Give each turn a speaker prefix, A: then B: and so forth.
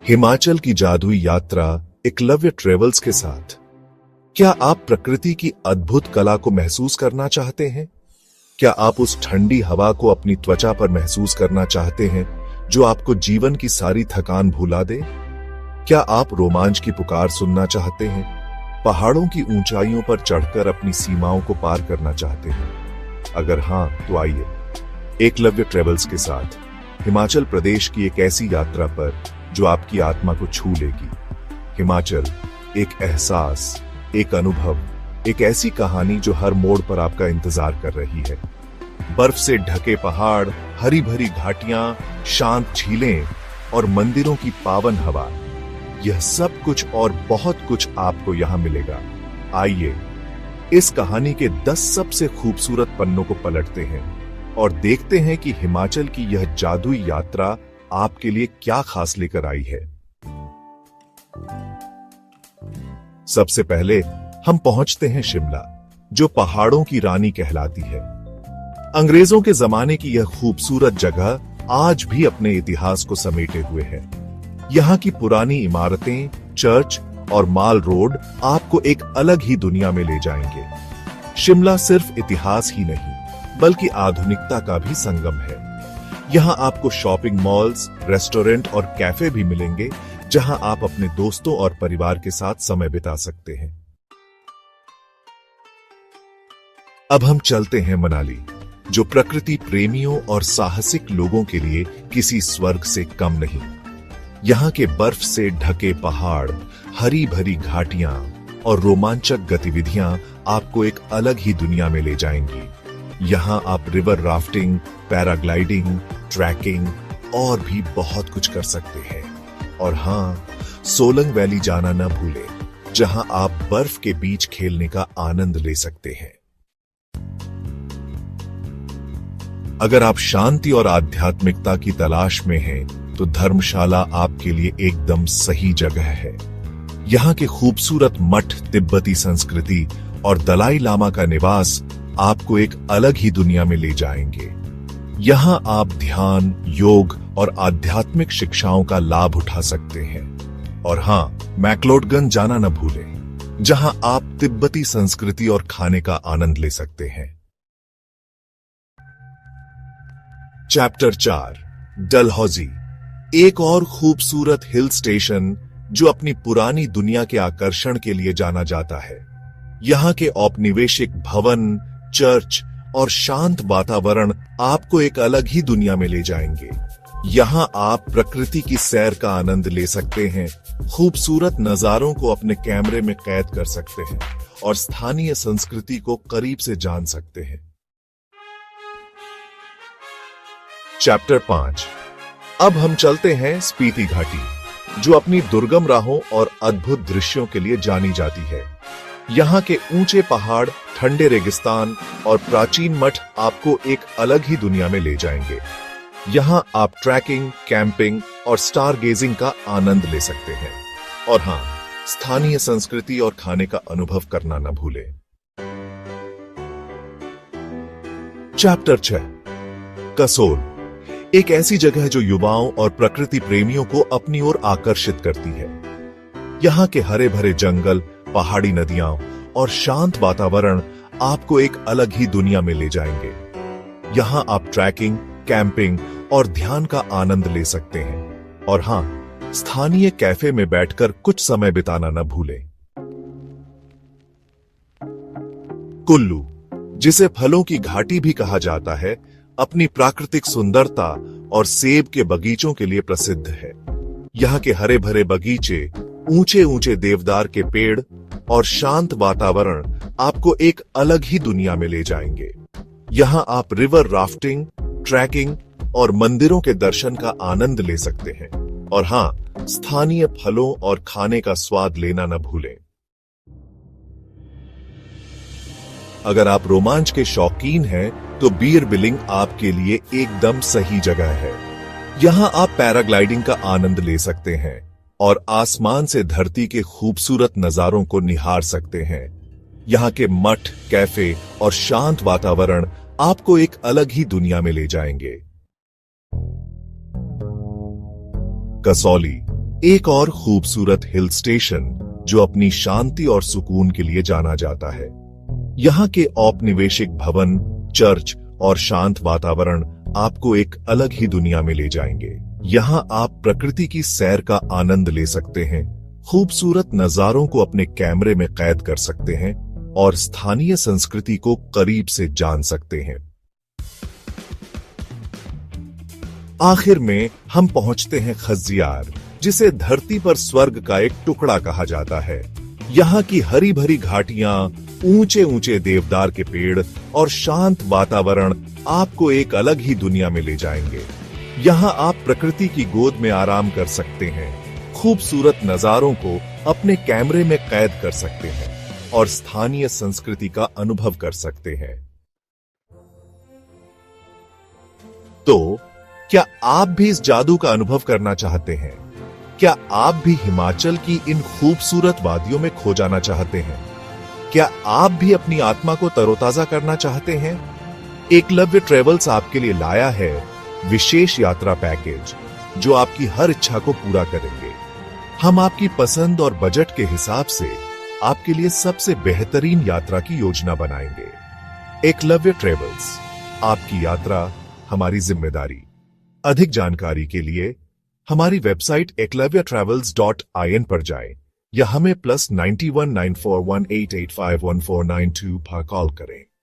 A: हिमाचल की जादुई यात्रा एकलव्य ट्रेवल्स के साथ। क्या आप प्रकृति की अद्भुत कला को महसूस करना चाहते हैं? क्या आप उस ठंडी हवा को अपनी त्वचा पर महसूस करना चाहते हैं जो आपको जीवन की सारी थकान भुला दे? क्या आप रोमांच की पुकार सुनना चाहते हैं? पहाड़ों की ऊंचाइयों पर चढ़कर अपनी सीमाओं को पार करना चाहते हैं? अगर हां, तो आइए एकलव्य ट्रेवल्स के साथ हिमाचल प्रदेश की एक ऐसी यात्रा पर जो आपकी आत्मा को छू लेगी। हिमाचल एक एहसास, एक अनुभव, एक ऐसी कहानी जो हर मोड़ पर आपका इंतजार कर रही है। बर्फ से ढके पहाड़, हरी भरी घाटियां, शांत झीलें और मंदिरों की पावन हवा, यह सब कुछ और बहुत कुछ आपको यहां मिलेगा। आइए इस कहानी के 10 सबसे खूबसूरत पन्नों को पलटते हैं और देखते हैं कि हिमाचल की यह जादुई यात्रा आपके लिए क्या खास लेकर आई है। सबसे पहले हम पहुंचते हैं शिमला, जो पहाड़ों की रानी कहलाती है। अंग्रेजों के जमाने की यह खूबसूरत जगह आज भी अपने इतिहास को समेटे हुए है। यहाँ की पुरानी इमारतें, चर्च और माल रोड आपको एक अलग ही दुनिया में ले जाएंगे। शिमला सिर्फ इतिहास ही नहीं, बल्कि आधुनिकता का भी संगम है। यहाँ आपको शॉपिंग मॉल्स, रेस्टोरेंट और कैफे भी मिलेंगे, जहां आप अपने दोस्तों और परिवार के साथ समय बिता सकते हैं। अब हम चलते हैं मनाली, जो प्रकृति प्रेमियों और साहसिक लोगों के लिए किसी स्वर्ग से कम नहीं। यहाँ के बर्फ से ढके पहाड़, हरी भरी घाटियां और रोमांचक गतिविधियां आपको एक अलग ही दुनिया में ले जाएंगी। यहाँ आप रिवर राफ्टिंग, पैराग्लाइडिंग, ट्रैकिंग और भी बहुत कुछ कर सकते हैं। और हां, सोलंग वैली जाना न भूलें, जहां आप बर्फ के बीच खेलने का आनंद ले सकते हैं। अगर आप शांति और आध्यात्मिकता की तलाश में हैं, तो धर्मशाला आपके लिए एकदम सही जगह है। यहाँ के खूबसूरत मठ, तिब्बती संस्कृति और दलाई लामा का निवास आपको एक अलग ही दुनिया में ले जाएंगे। यहाँ आप ध्यान, योग और आध्यात्मिक शिक्षाओं का लाभ उठा सकते हैं। और हां, मैक्लोडगंज जाना न भूलें, जहां आप तिब्बती संस्कृति और खाने का आनंद ले सकते हैं। चैप्टर 4, डलहौजी, एक और खूबसूरत हिल स्टेशन जो अपनी पुरानी दुनिया के आकर्षण के लिए जाना जाता है। यहाँ के औपनिवेशिक भवन, चर्च और शांत वातावरण आपको एक अलग ही दुनिया में ले जाएंगे। यहाँ आप प्रकृति की सैर का आनंद ले सकते हैं, खूबसूरत नजारों को अपने कैमरे में कैद कर सकते हैं और स्थानीय संस्कृति को करीब से जान सकते हैं। चैप्टर 5, अब हम चलते हैं स्पीति घाटी, जो अपनी दुर्गम राहों और अद्भुत दृश्यों के लिए जानी जाती है। यहाँ के ऊंचे पहाड़, ठंडे रेगिस्तान और प्राचीन मठ आपको एक अलग ही दुनिया में ले जाएंगे। यहाँ आप ट्रैकिंग, कैंपिंग और स्टार गेजिंग का आनंद ले सकते हैं। और हां, स्थानीय संस्कृति और खाने का अनुभव करना न भूलें। चैप्टर 6, कसोल, एक ऐसी जगह है जो युवाओं और प्रकृति प्रेमियों को अपनी ओर आकर्षित करती है। यहाँ के हरे भरे जंगल, पहाड़ी नदियां और शांत वातावरण आपको एक अलग ही दुनिया में ले जाएंगे। यहाँ आप ट्रैकिंग, कैंपिंग और ध्यान का आनंद ले सकते हैं। और हां, स्थानीय कैफे में बैठकर कुछ समय बिताना न भूलें। कुल्लू, जिसे फलों की घाटी भी कहा जाता है, अपनी प्राकृतिक सुंदरता और सेब के बगीचों के लिए प्रसिद्ध है। यहाँ के हरे भरे बगीचे, ऊंचे ऊंचे देवदार के पेड़ और शांत वातावरण आपको एक अलग ही दुनिया में ले जाएंगे। यहाँ आप रिवर राफ्टिंग, ट्रैकिंग और मंदिरों के दर्शन का आनंद ले सकते हैं। और हां, स्थानीय फलों और खाने का स्वाद लेना न भूलें। अगर आप रोमांच के शौकीन हैं, तो बीर बिलिंग आपके लिए एकदम सही जगह है। यहाँ आप पैराग्लाइडिंग का आनंद ले सकते हैं और आसमान से धरती के खूबसूरत नजारों को निहार सकते हैं। यहाँ के मठ, कैफे और शांत वातावरण आपको एक अलग ही दुनिया में ले जाएंगे। कसौली, एक और खूबसूरत हिल स्टेशन जो अपनी शांति और सुकून के लिए जाना जाता है। यहाँ के औपनिवेशिक भवन, चर्च और शांत वातावरण आपको एक अलग ही दुनिया में ले जाएंगे। यहाँ आप प्रकृति की सैर का आनंद ले सकते हैं, खूबसूरत नजारों को अपने कैमरे में कैद कर सकते हैं और स्थानीय संस्कृति को करीब से जान सकते हैं। आखिर में हम पहुंचते हैं खज्जियार, जिसे धरती पर स्वर्ग का एक टुकड़ा कहा जाता है। यहाँ की हरी भरी घाटियां, ऊंचे ऊंचे देवदार के पेड़ और शांत वातावरण आपको एक अलग ही दुनिया में ले जाएंगे। यहाँ आप प्रकृति की गोद में आराम कर सकते हैं, खूबसूरत नजारों को अपने कैमरे में कैद कर सकते हैं और स्थानीय संस्कृति का अनुभव कर सकते हैं। तो क्या आप भी इस जादू का अनुभव करना चाहते हैं? क्या आप भी हिमाचल की इन खूबसूरत वादियों में खो जाना चाहते हैं? क्या आप भी अपनी आत्मा को तरोताजा करना चाहते हैं? एकलव्य ट्रेवल्स आपके लिए लाया है विशेष यात्रा पैकेज, जो आपकी हर इच्छा को पूरा करेंगे। हम आपकी पसंद और बजट के हिसाब से आपके लिए सबसे बेहतरीन यात्रा की योजना बनाएंगे। एकलव्य ट्रेवल्स, आपकी यात्रा हमारी जिम्मेदारी। अधिक जानकारी के लिए हमारी वेबसाइट eklavyaTravels.in पर जाएं या हमें +919418851492 पर कॉल करें।